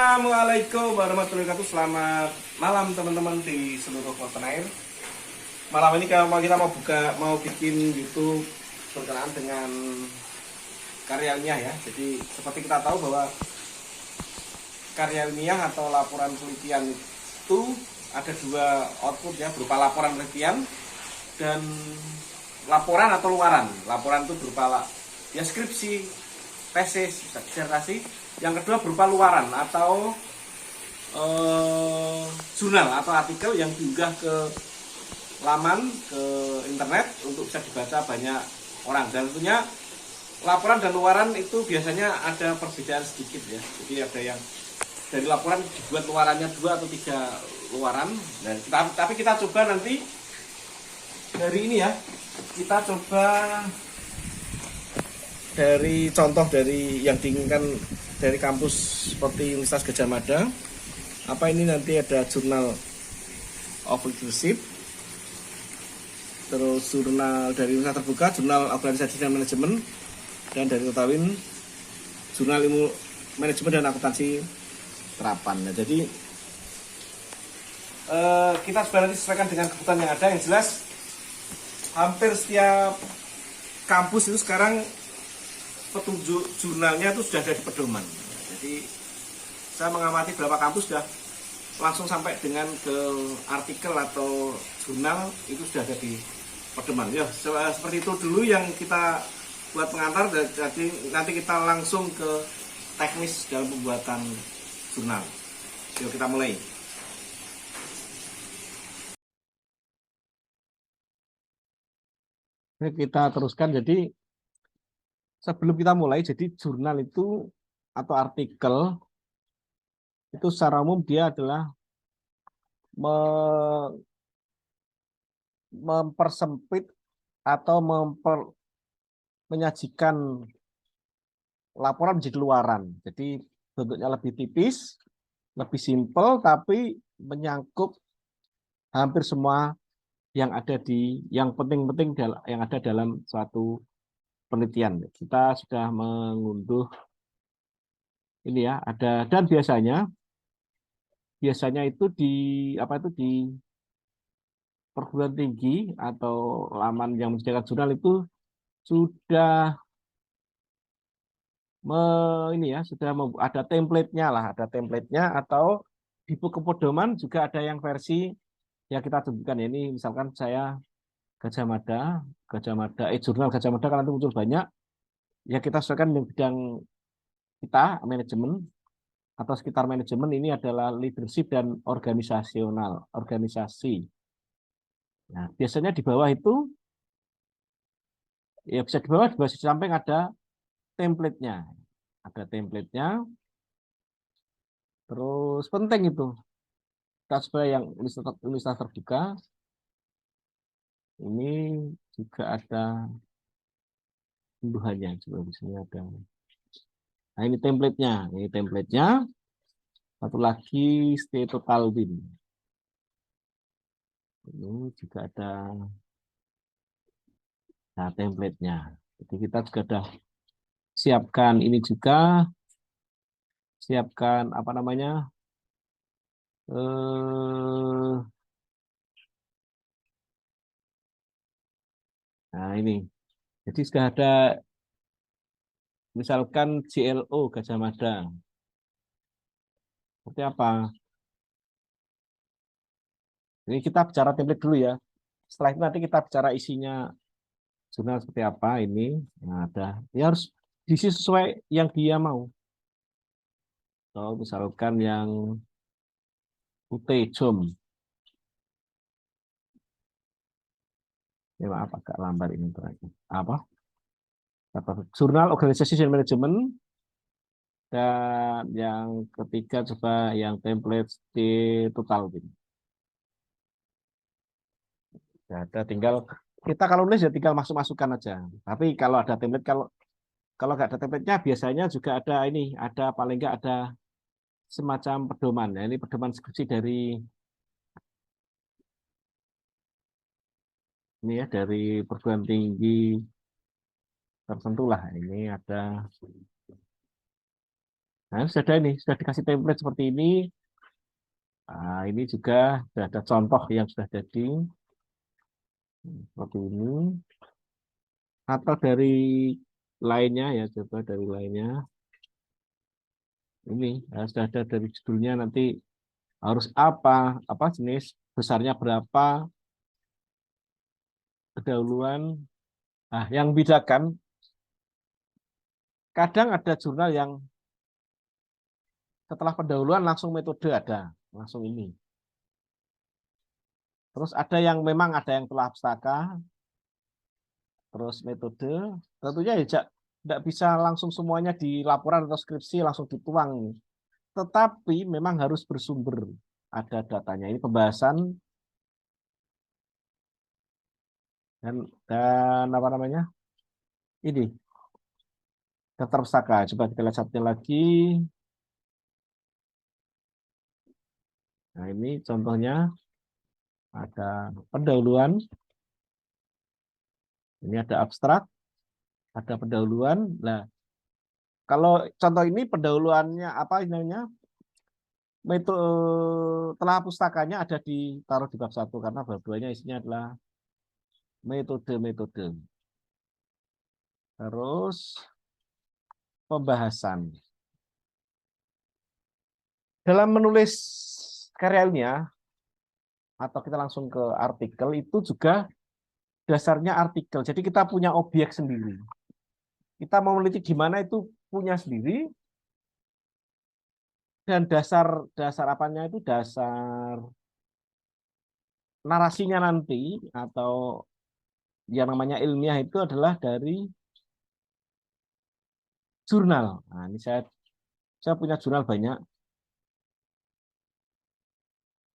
Assalamualaikum warahmatullahi wabarakatuh. Selamat malam teman-teman di seluruh kota air. Malam ini kita mau bikin YouTube berkenaan dengan karya ilmiah ya. Jadi seperti kita tahu bahwa karya ilmiah atau laporan penelitian itu ada dua output ya, berupa laporan penelitian dan laporan atau luaran. Laporan itu berupa ya skripsi, tesis, disertasi. Yang kedua berupa luaran atau jurnal atau artikel yang diunggah ke laman, ke internet untuk bisa dibaca banyak orang. Dan tentunya laporan dan luaran itu biasanya ada perbedaan sedikit ya. Jadi ada yang dari laporan dibuat luarannya 2 atau 3 luaran. Dan tapi kita coba nanti dari ini ya. Kita coba dari contoh dari yang diinginkan dari kampus seperti Universitas Gadjah Mada. Apa ini nanti ada Journal of Leadership, terus jurnal dari Universitas Terbuka, Jurnal Organisasi dan Manajemen, dan dari Totawin Jurnal Ilmu Manajemen dan Akuntansi Terapan. Nah, jadi kita sebenarnya disesuaikan dengan kebutuhan yang ada. Yang jelas hampir setiap kampus itu sekarang petunjuk jurnalnya itu sudah ada di pedoman. Jadi saya mengamati beberapa kampus sudah langsung sampai dengan ke artikel atau jurnal itu sudah ada di pedoman. Ya seperti itu dulu yang kita buat pengantar. Jadi nanti kita langsung ke teknis dalam pembuatan jurnal. Yuk kita mulai. Kita teruskan. Jadi sebelum kita mulai, jadi jurnal itu atau artikel itu secara umum dia adalah mempersempit atau menyajikan laporan menjadi luaran. Jadi bentuknya lebih tipis, lebih simpel, tapi menyangkut hampir semua yang penting-penting yang ada dalam suatu penelitian. Kita sudah mengunduh ini ya, ada, dan biasanya itu di perguruan tinggi atau laman yang menyediakan jurnal itu sudah ada template-nya lah, ada template-nya, atau di buku pedoman juga ada yang versi yang kita tunjukkan ya. Ini misalkan saya Gadjah Mada, jurnal Gadjah Mada kan itu muncul banyak. Ya kita sesuaikan dengan bidang kita, manajemen atau sekitar manajemen. Ini adalah leadership dan organisasi. Nah, biasanya di bawah itu ya bisa di bawah di samping ada template-nya. Ada template-nya. Terus penting itu. Kita supaya yang universitas terbuka ini juga ada unduhannya. Coba di sini ada. Nah, ini template-nya. Ini template-nya. Satu lagi stay total win. Ini juga ada template-nya. Jadi kita juga sudah siapkan ini juga, siapkan apa namanya? Nah, ini. Jadi sudah ada misalkan CLO Gadjah Mada. Seperti apa? Ini kita bicara template dulu ya. Setelah itu nanti kita bicara isinya jurnal seperti apa ini. Nah, ada. Ya harus diisi sesuai yang dia mau. Atau misalkan yang UT Jom. Ya maaf agak lambat ini terakhir. Apa? Jurnal Organisasi dan Manajemen. Dan yang ketiga coba yang template di total gitu. Ya, ada tinggal kita kalau nulis ya tinggal masuk-masukkan aja. Tapi kalau ada template, kalau kalau nggak ada template-nya biasanya juga ada ini, ada paling nggak ada semacam pedoman. Ya, ini pedoman skripsi dari ini ya dari perguruan tinggi tertentu lah. Ini ada Nah, sudah ada ini, sudah dikasih template seperti ini. Nah, ini juga sudah ada contoh yang sudah jadi seperti ini. Atau dari lainnya ya, coba dari lainnya. Ini sudah ada dari judulnya nanti harus apa jenis, besarnya berapa, kedahuluan. Nah, yang bedakan kadang ada jurnal yang setelah pendahuluan langsung metode ada, langsung ini. Terus ada yang memang ada yang telah pustaka, terus metode. Tentunya ya tidak bisa langsung semuanya di laporan atau skripsi langsung dituang. Tetapi memang harus bersumber, ada datanya. Ini pembahasan dan apa namanya? Ini daftar pustaka. Coba kita lihat satunya lagi. Nah, ini contohnya ada pendahuluan. Ini ada abstrak, ada pendahuluan. Nah, kalau contoh ini pendahuluannya apa namanya? Metode telah pustakanya ada ditaruh di bab 1 karena bab 2-nya isinya adalah metode-metode. Terus pembahasan. Dalam menulis karya ilmiah atau kita langsung ke artikel itu juga dasarnya artikel. Jadi kita punya objek sendiri. Kita mau meneliti di mana itu punya sendiri dan dasar dasar apanya itu dasar narasinya nanti atau yang namanya ilmiah itu adalah dari jurnal. Nah, ini saya punya jurnal banyak.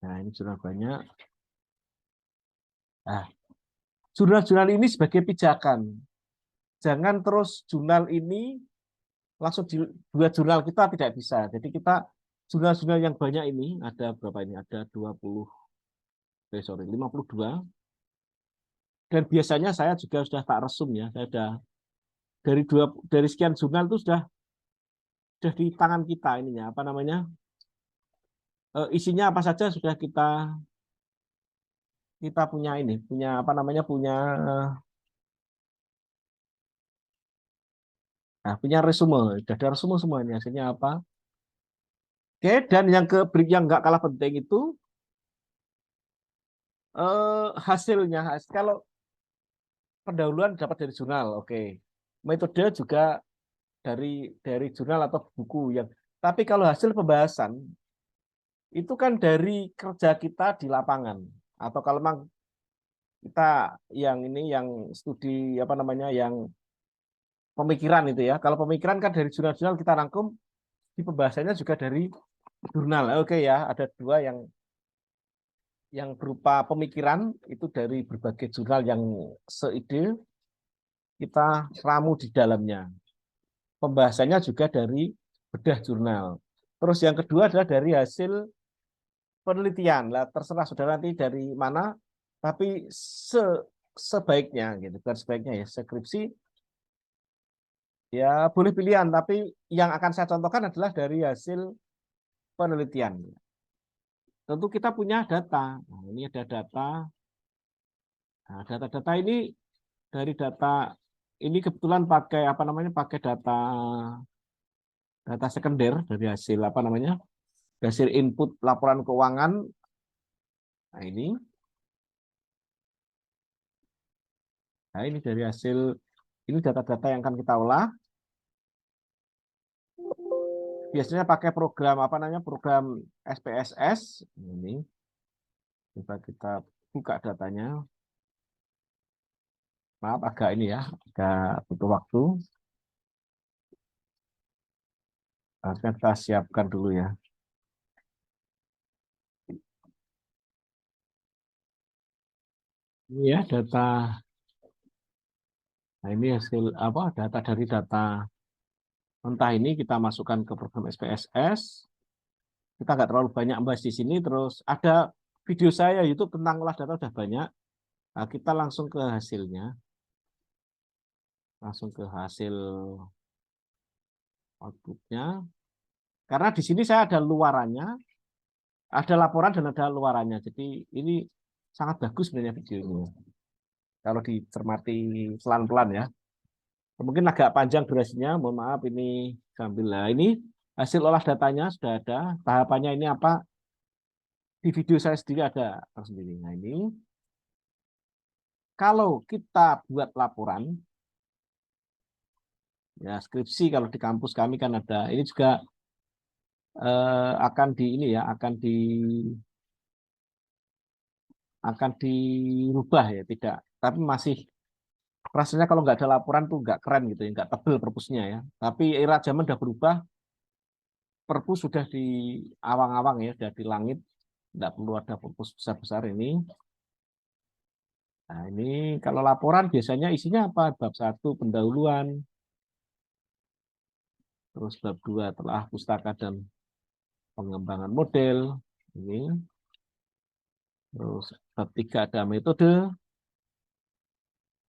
Nah, ini jurnal banyak. Nah, jurnal-jurnal ini sebagai pijakan. Jangan terus jurnal ini langsung di dua jurnal kita tidak bisa. Jadi kita jurnal-jurnal yang banyak ini ada berapa ini? Ada 20 sorry 52. Dan biasanya saya juga sudah tak resum ya. Saya sudah dari sekian jurnal itu sudah di tangan kita ininya apa namanya? Isinya apa saja sudah kita punya ini, punya apa namanya? Punya resume. Sudah ada resume semuanya. Hasilnya apa? Oke, dan yang nggak kalah penting itu hasilnya. Kalau pendahuluan dapat dari jurnal, oke. Metode juga dari jurnal atau buku yang. Tapi kalau hasil pembahasan itu kan dari kerja kita di lapangan. Atau kalau memang kita yang studi apa namanya yang pemikiran itu ya. Kalau pemikiran kan dari jurnal-jurnal kita rangkum, di pembahasannya juga dari jurnal. Oke ya, ada dua yang berupa pemikiran itu dari berbagai jurnal yang seide kita ramu di dalamnya. Pembahasannya juga dari bedah jurnal. Terus yang kedua adalah dari hasil penelitian. Lah terserah saudara nanti dari mana, tapi sebaiknya gitu kan sebaiknya ya skripsi ya boleh pilihan, tapi yang akan saya contohkan adalah dari hasil penelitian. Tentu kita punya data. Nah, ini ada data. Nah, data-data ini dari data ini kebetulan pakai apa namanya pakai data sekunder dari hasil apa namanya hasil input laporan keuangan. Nah ini dari hasil ini data-data yang akan kita olah. Biasanya pakai program apa namanya program SPSS. Ini coba kita buka datanya. Maaf agak ini ya agak butuh waktu. Harusnya kita siapkan dulu ya. Ini ya data. Nah ini hasil apa data dari data entah ini kita masukkan ke program SPSS. Kita nggak terlalu banyak membahas di sini. Terus ada video saya YouTube tentang olah data sudah banyak. Nah, kita langsung ke hasilnya. Langsung ke hasil outputnya. Karena di sini saya ada luarannya, ada laporan dan ada luarannya. Jadi ini sangat bagus sebenarnya video ini. Kalau dicermati pelan-pelan ya. Mungkin agak panjang durasinya, mohon maaf ini sambil lah. Ini hasil olah datanya sudah ada. Tahapannya ini apa? Di video saya sendiri ada tersendiri. Nah ini kalau kita buat laporan, ya skripsi kalau di kampus kami kan ada. Ini juga akan di ini ya, akan dirubah ya, tidak. Tapi masih rasanya kalau nggak ada laporan tuh nggak keren gitu ya, nggak tebel perpusnya ya. Tapi era zaman udah berubah, perpus sudah di awang-awang ya, sudah di langit, nggak perlu ada perpus besar-besar ini. Nah ini kalau laporan biasanya isinya apa? Bab 1 pendahuluan, terus bab 2 telah pustaka dan pengembangan model, ini. Terus bab 3 ada metode,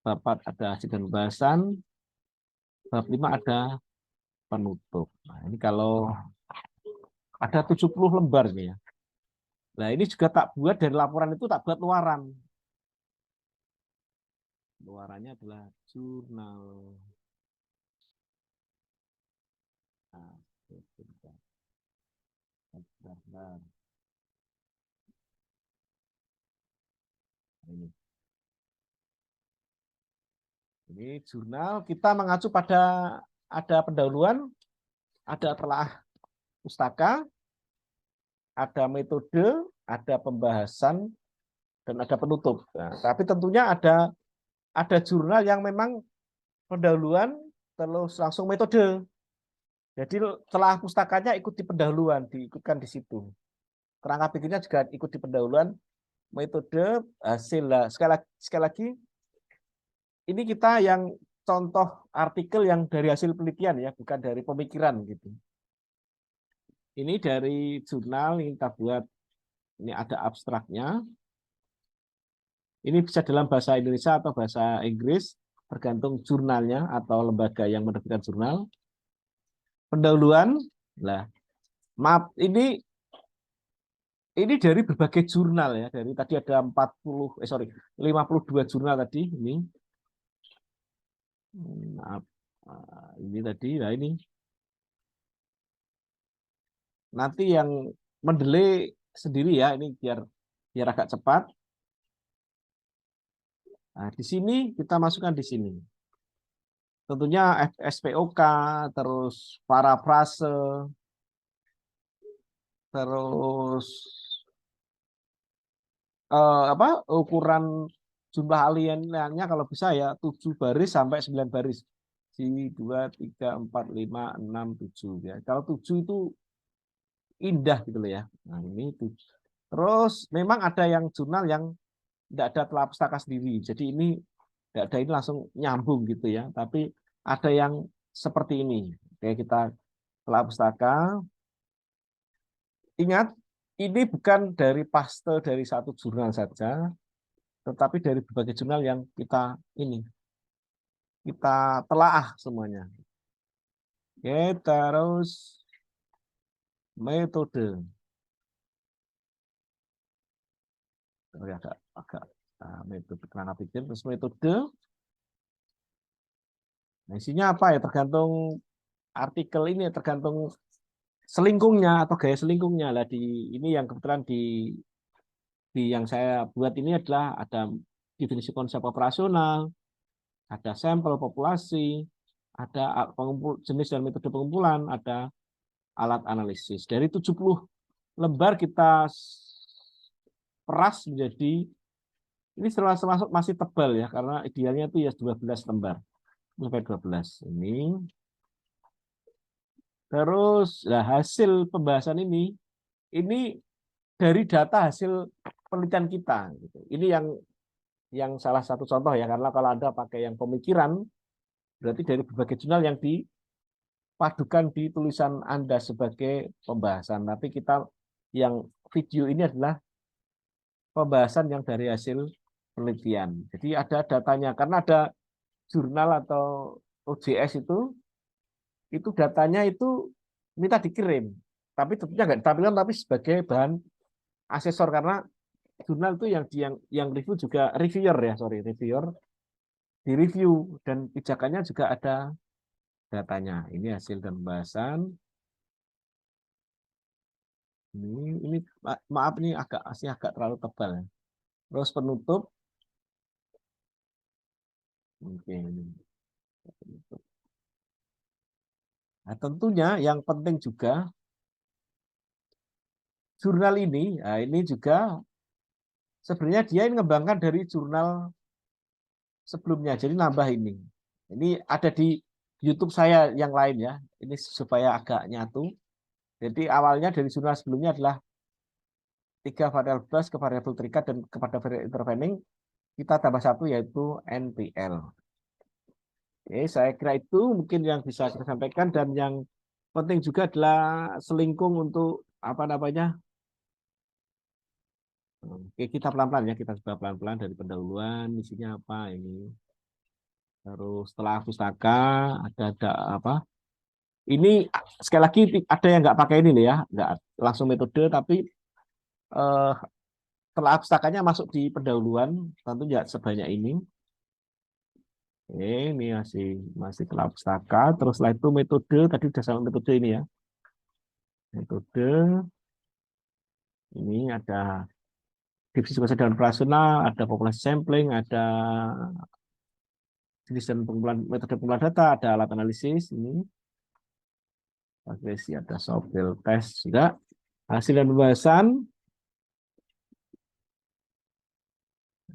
bab 4 ada hasil dan pembahasan, bab 5 ada penutup. Nah, ini kalau ada 70 lembar nih ya. Nah, ini juga tak buat dari laporan itu tak buat luaran. Luarannya adalah jurnal. Nah, bentar. Ini jurnal kita mengacu pada ada pendahuluan, ada telah pustaka, ada metode, ada pembahasan, dan ada penutup. Nah, tapi tentunya ada jurnal yang memang pendahuluan terus langsung metode. Jadi telah pustakanya ikut di pendahuluan, diikutkan di situ. Kerangka pikirnya juga ikut di pendahuluan, metode, hasil. Sekali lagi, ini kita yang contoh artikel yang dari hasil penelitian ya, bukan dari pemikiran gitu. Ini dari jurnal yang kita buat, ini ada abstraknya. Ini bisa dalam bahasa Indonesia atau bahasa Inggris, tergantung jurnalnya atau lembaga yang menerbitkan jurnal. Pendahuluan, lah, maaf, ini dari berbagai jurnal ya. Dari tadi ada 52 jurnal tadi ini. Maaf, ini tadi, nah ini. Nanti yang mendelay sendiri ya, ini biar agak cepat. Nah, di sini kita masukkan di sini. Tentunya SPOK, terus parafrase, terus ukuran jumlah aliennya kalau bisa ya 7 baris sampai 9 baris. Di 2, 3, 4, 5, 6, 7 ya. Kalau 7 itu indah gitu loh ya. Nah, ini 7. Terus memang ada yang jurnal yang tidak ada telah pustaka sendiri. Jadi ini tidak ada, ini langsung nyambung gitu ya. Tapi ada yang seperti ini. Oke, kita telah pustaka. Ingat, ini bukan dari paste dari satu jurnal saja, tetapi dari berbagai jurnal yang kita telaah semuanya. Oke, terus metode. Agak metode kerangka pikir, terus metode. Nah, isinya apa ya? Tergantung artikel ini, tergantung selingkungnya atau gaya selingkungnya lah. Ini yang kebetulan di yang saya buat ini adalah ada definisi konsep operasional, ada sampel populasi, ada jenis dan metode pengumpulan, ada alat analisis. Dari 70 lembar kita peras menjadi, ini termasuk masih tebal ya, karena idealnya itu ya 12 lembar. Sampai 12. Ini. Terus hasil pembahasan ini dari data hasil penelitian kita. Gitu. Ini yang salah satu contoh ya, karena kalau Anda pakai yang pemikiran, berarti dari berbagai jurnal yang dipadukan di tulisan Anda sebagai pembahasan. Tapi kita yang video ini adalah pembahasan yang dari hasil penelitian. Jadi ada datanya, karena ada jurnal atau OJS itu datanya itu minta dikirim. tapi tentunya nggak ditampilkan tapi sebagai bahan asesor karena jurnal itu yang review juga reviewer ya, sorry, reviewer di review dan pijakannya juga ada datanya. Ini hasil dan pembahasan. Ini maaf nih agak terlalu tebal ya. Terus penutup. Oke, ini penutup. Nah, tentunya yang penting juga jurnal ini juga sebenarnya dia ngembangkan dari jurnal sebelumnya. Jadi nambah ini. Ini ada di YouTube saya yang lain ya. Ini supaya agak nyatu. Jadi awalnya dari jurnal sebelumnya adalah 3 variabel bus ke variabel terikat dan kepada variabel intervening kita tambah 1 yaitu NPL. Oke, saya kira itu mungkin yang bisa kita sampaikan dan yang penting juga adalah selingkung untuk apa namanya. Oke, kita pelan-pelan ya, kita coba pelan-pelan dari pendahuluan, isinya apa ini. Terus setelah pustaka ada apa? Ini sekali lagi ada yang nggak pakai ini nih ya, nggak langsung metode, tapi eh, setelah pustakanya masuk di pendahuluan, tentu nggak sebanyak ini. Ini masih kelas pustaka. Terus setelah itu metode, tadi sudah sama metode ini ya. Metode ini ada divisi kesadaran operasional, ada populasi sampling, ada jenis dan metode pengumpulan data, ada alat analisis ini. Agresi ada software test juga. Hasil dan pembahasan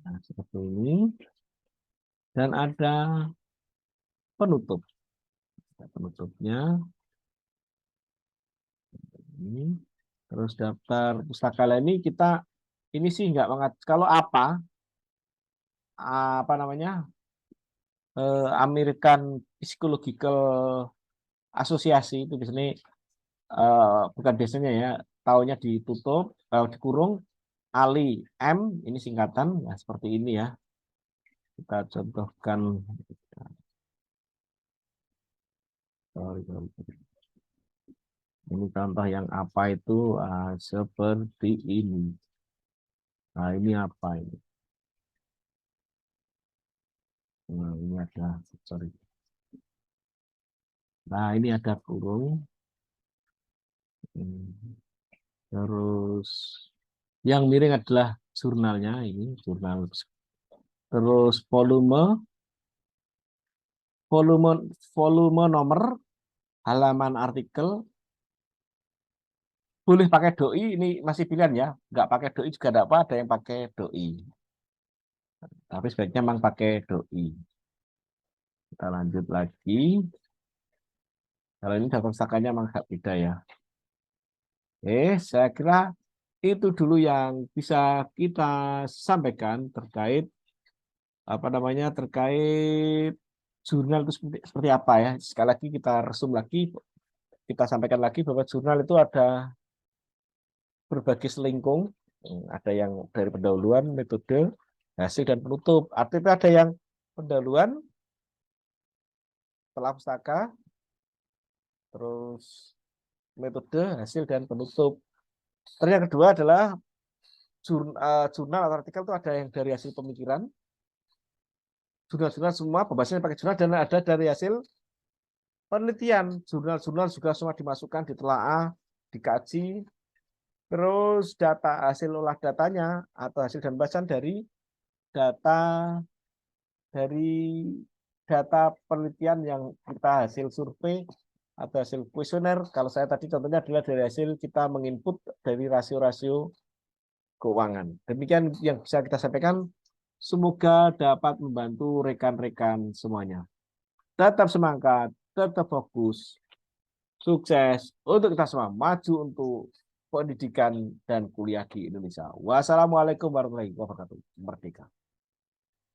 nah, seperti ini. Dan ada penutup. Penutupnya ini. Terus daftar pustaka ini kita ini sih nggak banget. Kalau apa namanya American Psychological Associasi itu biasanya bukan biasanya ya tahunnya ditutup dikurung Ali M ini singkatan ya seperti ini ya kita contohkan ini contoh yang apa itu seperti ini. Nah ini apa ini? Nah, ini ada sorry. Nah ini ada kurung. Terus yang miring adalah jurnalnya ini jurnal. Terus volume volume nomor halaman artikel boleh pakai doi ini masih pilihan ya nggak pakai doi juga tidak apa ada yang pakai doi tapi sebaiknya memang pakai doi. Kita lanjut lagi kalau ini daftar pustakannya memang agak beda ya. Saya kira itu dulu yang bisa kita sampaikan terkait apa namanya terkait jurnal itu seperti apa ya. Sekali lagi kita resum lagi, kita sampaikan lagi bahwa jurnal itu ada berbagai selingkung, ada yang dari pendahuluan, metode, hasil dan penutup. Artinya ada yang pendahuluan, setelah pustaka, terus metode, hasil dan penutup. Terus yang kedua adalah jurnal atau artikel itu ada yang dari hasil pemikiran, jurnal-jurnal semua pembahasannya pakai jurnal dan ada dari hasil penelitian. Jurnal-jurnal juga semua dimasukkan, ditelaah, dikaji, terus data hasil olah datanya atau hasil dan pembahasan data dari data penelitian yang kita hasil survei atau hasil kuesioner. Kalau saya tadi contohnya adalah dari hasil kita menginput dari rasio-rasio keuangan. Demikian yang bisa kita sampaikan. Semoga dapat membantu rekan-rekan semuanya. Tetap semangat, tetap fokus, sukses untuk kita semua maju untuk pendidikan dan kuliah di Indonesia. Wassalamualaikum warahmatullahi wabarakatuh. Merdeka.